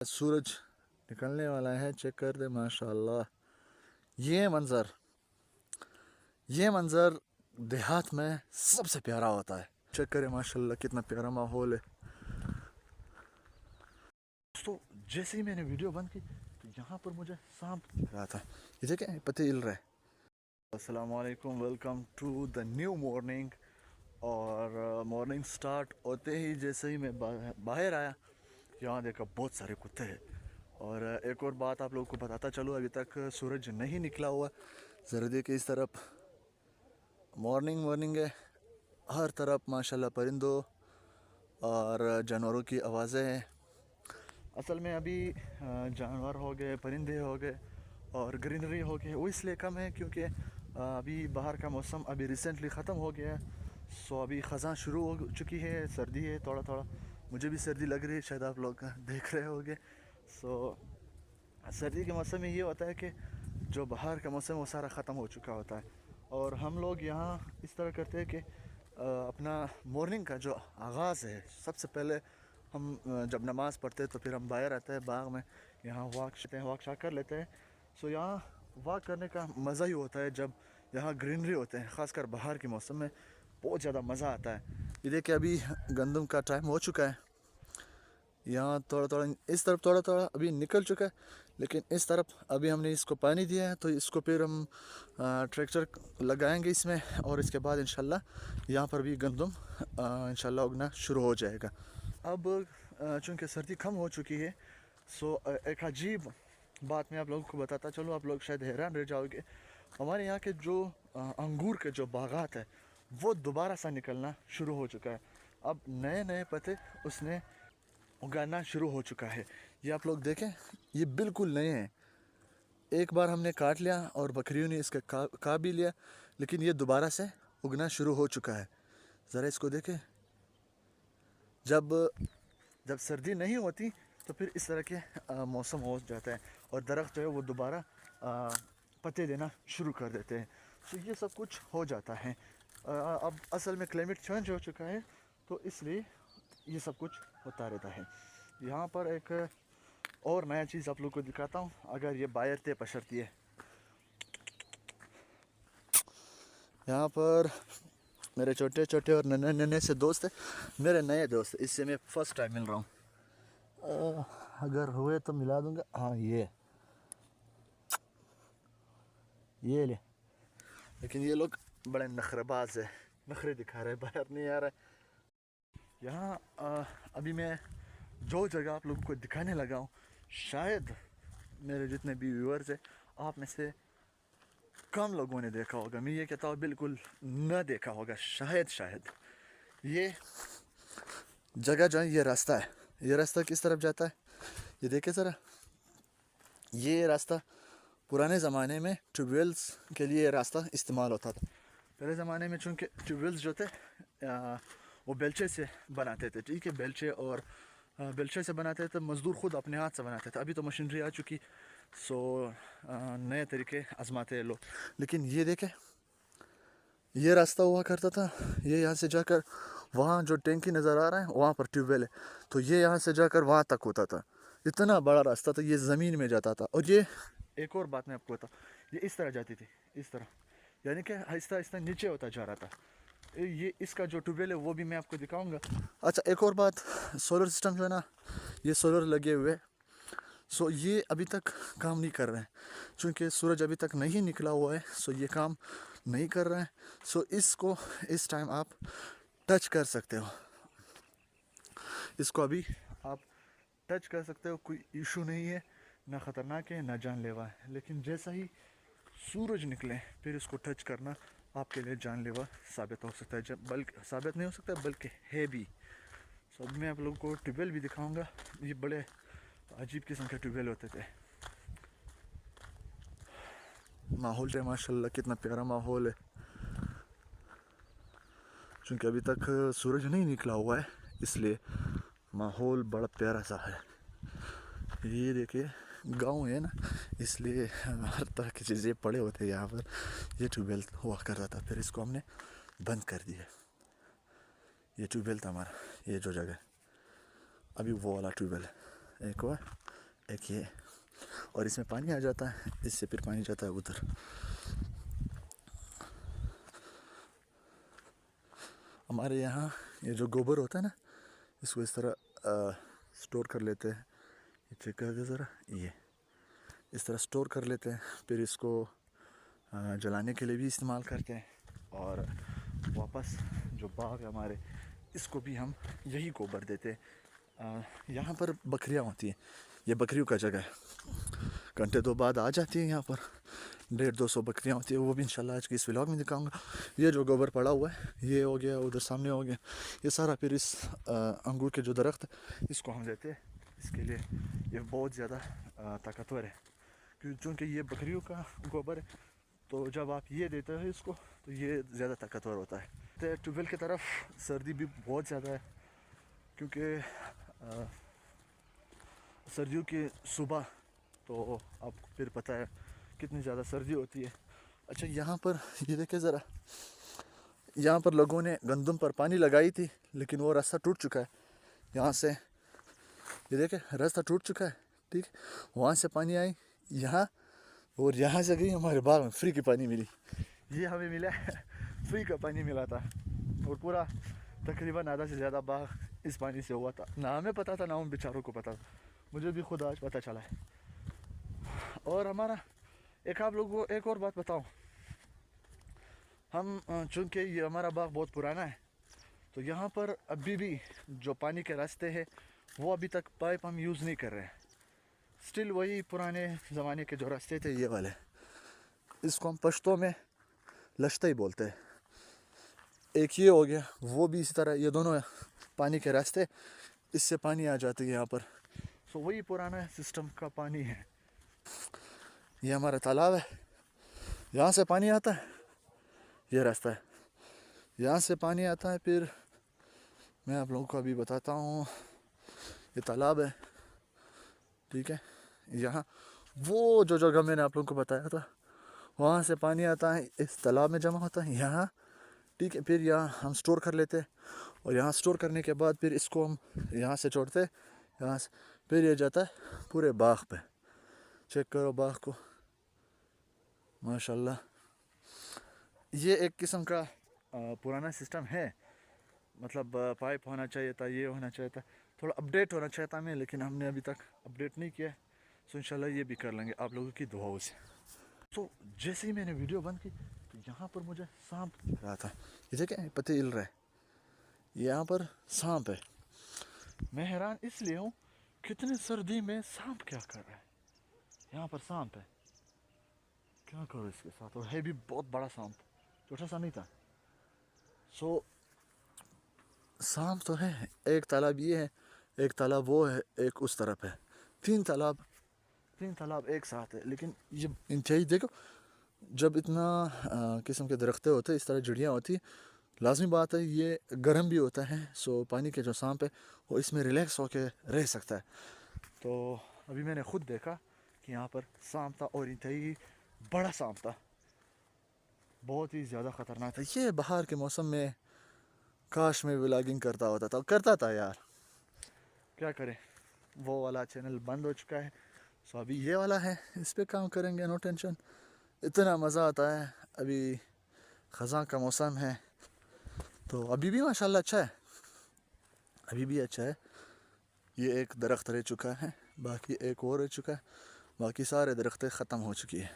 सूरज निकलने वाला है। चेक कर दे माशाल्लाह। ये मंज़र देहात में सबसे प्यारा होता है। चेक करें माशाल्लाह कितना प्यारा माहौल है। दोस्तों जैसे ही मैंने वीडियो बंद की तो यहाँ पर मुझे सांप दिख रहा था। ये देखें पत्ते हिल रहे। अस्सलाम वालेकुम, welcome to the new morning. और मॉर्निंग स्टार्ट होते ही जैसे ही मैं बाहर आया, यहाँ देखा बहुत सारे कुत्ते हैं। और एक और बात आप लोगों को बताता चलूँ, अभी तक सूरज नहीं निकला हुआ। ज़रा देखिए इस तरफ मॉर्निंग है, हर तरफ माशाल्लाह परिंदों और जानवरों की आवाज़ें हैं। असल में अभी जानवर हो गए, परिंदे हो गए और ग्रीनरी हो गई, वो इसलिए कम है क्योंकि अभी बाहर का मौसम अभी रिसेंटली ख़त्म हो गया है। सो अभी ख़ज़ां शुरू हो चुकी है, सर्दी है थोड़ा थोड़ा। मुझे भी सर्दी लग रही है, शायद आप लोग देख रहे होंगे। सो सर्दी के मौसम में ये होता है कि जो बाहर का मौसम वो सारा ख़त्म हो चुका होता है। और हम लोग यहाँ इस तरह करते हैं कि अपना मॉर्निंग का जो आगाज़ है, सबसे पहले हम जब नमाज़ पढ़ते हैं तो फिर हम बाहर आते हैं बाग में, यहाँ वॉक शाक कर लेते हैं। सो यहाँ वॉक करने का मज़ा ही होता है जब यहाँ ग्रीनरी होते हैं, ख़ासकर बाहर के मौसम में बहुत ज़्यादा मज़ा आता है। ये देखिए अभी गंदम का टाइम हो चुका है। यहाँ थोड़ा थोड़ा इस तरफ थोड़ा थोड़ा अभी निकल चुका है, लेकिन इस तरफ अभी हमने इसको पानी दिया है तो इसको फिर हम ट्रैक्टर लगाएंगे इसमें, और इसके बाद इंशाल्लाह यहाँ पर भी गंदम इंशाल्लाह उगना शुरू हो जाएगा। अब चूँकि सर्दी कम हो चुकी है, सो एक अजीब बात मैं आप लोगों को बताता चलूँ, आप लोग शायद हैरान रह जाओगे। हमारे यहाँ के जो अंगूर के जो बागात है वो दोबारा सा निकलना शुरू हो चुका है। अब नए नए पत्ते उसने उगाना शुरू हो चुका है। ये आप लोग देखें, ये बिल्कुल नए हैं। एक बार हमने काट लिया और बकरियों ने इसका का भी लिया, लेकिन ये दोबारा से उगना शुरू हो चुका है। ज़रा इसको देखें। जब जब सर्दी नहीं होती तो फिर इस तरह के मौसम हो जाता है और दरख्त जो है वो दोबारा पत्ते देना शुरू कर देते हैं। तो ये सब कुछ हो जाता है। अब असल में क्लाइमेट चेंज हो चुका है तो इसलिए ये सब कुछ होता रहता है। यहाँ पर एक और नया चीज़ आप लोग को दिखाता हूँ, अगर ये बायर ते पशरती है। यहाँ पर मेरे छोटे छोटे और नन्हे नन्हे से दोस्त है, मेरे नए दोस्त, इससे मैं फ़र्स्ट टाइम मिल रहा हूँ। अगर हुए तो मिला दूंगा। हाँ ये ले। लेकिन ये लोग बड़े नखरेबाज है, नखरे दिखा रहे, बाहर नहीं आ रहा है। यहाँ अभी मैं जो जगह आप लोगों को दिखाने लगा हूँ, शायद मेरे जितने भी व्यूअर्स हैं आप में से कम लोगों ने देखा होगा। मैं ये कहता हूँ बिल्कुल न देखा होगा। शायद ये जगह जो है, ये रास्ता है, ये रास्ता किस तरफ जाता है ये देखिए ज़रा। ये रास्ता पुराने ज़माने में ट्यूबवेल्स के लिए रास्ता इस्तेमाल होता था। पहले ज़माने में चूँकि ट्यूबवेल्स जो थे वो बेलचे से बनाते थे, ठीक है, बेलचे और बेलचे से बनाते थे, मज़दूर ख़ुद अपने हाथ से बनाते थे। अभी तो मशीनरी आ चुकी, सो नए तरीके आजमाते हैं लोग। लेकिन ये देखें, ये रास्ता हुआ करता था, ये यहाँ से जाकर वहाँ जो टैंकी नज़र आ रहा है वहाँ पर ट्यूबवेल है, तो ये यहाँ से जाकर वहाँ तक होता था। इतना बड़ा रास्ता था, ये ज़मीन में जाता था। और ये एक और बात मैं आपको बताऊँ, ये इस तरह जाती थी, इस तरह, यानी कि आहिस्ता आहिस्ता नीचे होता जा रहा था। ये इसका जो ट्यूबवेल है वो भी मैं आपको दिखाऊंगा। अच्छा एक और बात, सोलर सिस्टम जो है ना, ये सोलर लगे हुए, सो ये अभी तक काम नहीं कर रहे हैं क्योंकि सूरज अभी तक नहीं निकला हुआ है। सो ये काम नहीं कर रहे हैं। सो इसको इस टाइम आप टच कर सकते हो, इसको अभी आप टच कर सकते हो, कोई इशू नहीं है, ना ख़तरनाक है ना जानलेवा है। लेकिन जैसा ही सूरज निकले फिर इसको टच करना आपके लिए जानलेवा साबित हो सकता है, जब बल्कि साबित नहीं हो सकता बल्कि है भी। सो अभी मैं आप लोगों को ट्यूबवेल भी दिखाऊंगा। ये बड़े अजीब किस्म के ट्यूबवेल होते थे। माहौल है माशाल्लाह, कितना प्यारा माहौल है। क्योंकि अभी तक सूरज नहीं निकला हुआ है इसलिए माहौल बड़ा प्यारा सा है। ये देखिए गांव है ना, इसलिए हर तरह की चीज़ें पड़े होते हैं यहाँ पर। ये ट्यूबवेल हुआ करता था, फिर इसको हमने बंद कर दिया। ये ट्यूबवेल था हमारा, ये जो जगह अभी वो वाला ट्यूबवेल है, एक और एक ये, और इसमें पानी आ जाता है, इससे फिर पानी जाता है उधर। हमारे यहाँ ये जो गोबर होता है ना, इसको इस तरह स्टोर कर लेते हैं। ये चेक कर दे ज़रा, ये इस तरह स्टोर कर लेते हैं, फिर इसको जलाने के लिए भी इस्तेमाल करते हैं। और वापस जो बाग है हमारे, इसको भी हम यही गोबर देते हैं। यहाँ पर बकरियाँ होती हैं, ये बकरियों का जगह है। घंटे दो बाद आ जाती है यहाँ पर, 150-200 बकरियाँ होती है। वो भी इंशाल्लाह आज की इस व्लॉग में दिखाऊंगा। ये जो गोबर पड़ा हुआ है, ये हो गया, उधर सामने हो गया, ये सारा फिर इस अंगूर के जो दरख्त है, इसको हम देते हैं। इसके लिए ये बहुत ज़्यादा ताकतवर है, क्योंकि चूँकि ये बकरियों का गोबर है, तो जब आप ये देते हो इसको, तो ये ज़्यादा ताकतवर होता है। तो ट्यूबवेल की तरफ सर्दी भी बहुत ज़्यादा है, क्योंकि सर्दियों की सुबह तो आपको फिर पता है कितनी ज़्यादा सर्दी होती है। अच्छा, यहाँ पर ये देखे ज़रा, यहाँ पर लोगों ने गंदम पर पानी लगाई थी, लेकिन वो रास्ता टूट चुका है। यहाँ से ये देखे, रास्ता टूट चुका है, ठीक। वहाँ से पानी आई यहाँ, और यहाँ से गई हमारे बाग में, फ्री की पानी मिली। ये हमें मिला फ्री का पानी मिला था, और पूरा तकरीबन आधा से ज़्यादा बाग इस पानी से हुआ था। ना हमें पता था, ना उन बेचारों को पता था, मुझे भी खुद आज पता चला है। और हमारा एक, आप लोगों को एक और बात बताऊं, हम चूँकि ये हमारा बाग बहुत पुराना है, तो यहाँ पर अभी भी जो पानी के रास्ते हैं, वो अभी तक पाइप हम यूज़ नहीं कर रहे हैं। स्टिल वही पुराने ज़माने के जो रास्ते थे, ये वाले, इसको हम पश्तो में लश्ता ही बोलते हैं। एक ये हो गया, वो भी इसी तरह, ये दोनों पानी के रास्ते, इससे पानी आ जाती है यहाँ पर। सो वही पुराना सिस्टम का पानी है। ये हमारा तालाब है, यहाँ से पानी आता है, ये रास्ता है, यहाँ से पानी आता है। फिर मैं आप लोगों को अभी बताता हूँ, ये तालाब है, ठीक है। यहाँ वो जो जगह मैंने आप लोगों को बताया था, वहाँ से पानी आता है, इस तालाब में जमा होता है यहाँ, ठीक है। फिर यहाँ हम स्टोर कर लेते हैं, और यहाँ स्टोर करने के बाद फिर इसको हम यहाँ से छोड़ते हैं, यहाँ से फिर ये जाता है पूरे बाग पे। चेक करो बाग को, माशाल्लाह। ये एक किस्म का पुराना सिस्टम है, मतलब पाइप होना चाहिए था, ये होना चाहिए था, थोड़ा अपडेट होना चाहिए था हमें, लेकिन हमने अभी तक अपडेट नहीं किया है। सो इंशाल्लाह ये भी कर लेंगे आप लोगों की दुआओं से। तो जैसे ही मैंने वीडियो बंद की, तो यहाँ पर मुझे सांप दिख रहा था। ये देखें, पत्ते हिल रहे हैं, यहाँ पर सांप है। मैं हैरान इसलिए हूँ, कितनी सर्दी में सांप क्या कर रहा है। यहाँ पर सांप है, क्या करो इसके साथ, और है भी बहुत बड़ा सांप, छोटा सा नहीं था। सो सांप तो है। एक तालाब ये है, एक तालाब वो है, एक उस तरफ है, तीन तालाब एक साथ है। लेकिन ये इंतहाई देखो, जब इतना किस्म के दरख्तें होते हैं, इस तरह जड़ियाँ होती है, लाजमी बात है ये गर्म भी होता है। सो पानी के जो सांप है, वो इसमें रिलैक्स होके रह सकता है। तो अभी मैंने खुद देखा कि यहाँ पर सांप था, और इंतहाई बड़ा सांप था, बहुत ही ज़्यादा ख़तरनाक था। ये बाहर के मौसम में काश में व्लॉगिंग करता था यार, क्या करें, वो वाला चैनल बंद हो चुका है। सो अभी ये वाला है, इस पे काम करेंगे, नो टेंशन। इतना मज़ा आता है, अभी ख़ज़ां का मौसम है, तो अभी भी माशाल्लाह अच्छा है, अभी भी अच्छा है। ये एक दरख्त रह चुका है, बाकी एक और रह चुका है, बाकी सारे दरख्तें ख़त्म हो चुकी है।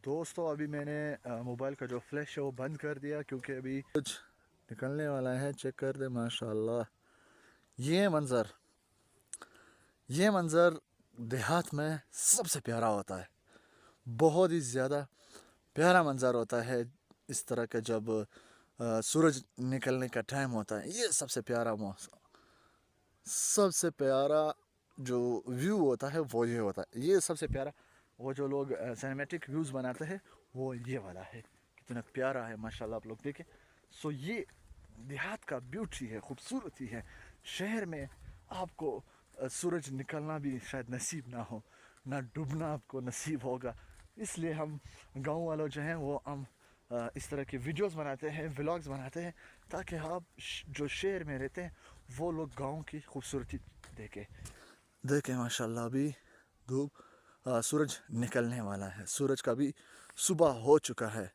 दोस्तों, अभी मैंने मोबाइल का जो फ्लैश है वो बंद कर दिया, क्योंकि अभी कुछ निकलने वाला है। चेक कर दे, माशाल्लाह। ये मंज़र देहात में सबसे प्यारा होता है, बहुत ही ज़्यादा प्यारा मंज़र होता है इस तरह का। जब सूरज निकलने का टाइम होता है, ये सबसे प्यारा मौसम, सबसे प्यारा जो व्यू होता है वो ये होता है। ये सबसे प्यारा, वो जो लोग सिनेमैटिक व्यूज़ बनाते हैं, वो ये वाला है। कितना प्यारा है माशाल्लाह, आप लोग देखें। सो ये देहात का ब्यूटी है, खूबसूरती है। शहर में आपको सूरज निकलना भी शायद नसीब ना हो, ना डूबना आपको नसीब होगा। इसलिए हम गांव वालों जो हैं, वो हम इस तरह की वीडियोस बनाते हैं, व्लॉग्स बनाते हैं, ताकि आप जो शहर में रहते हैं, वो लोग गांव की खूबसूरती देखें। देखें माशाल्लाह अभी धूप सूरज निकलने वाला है, सूरज का भी सुबह हो चुका है।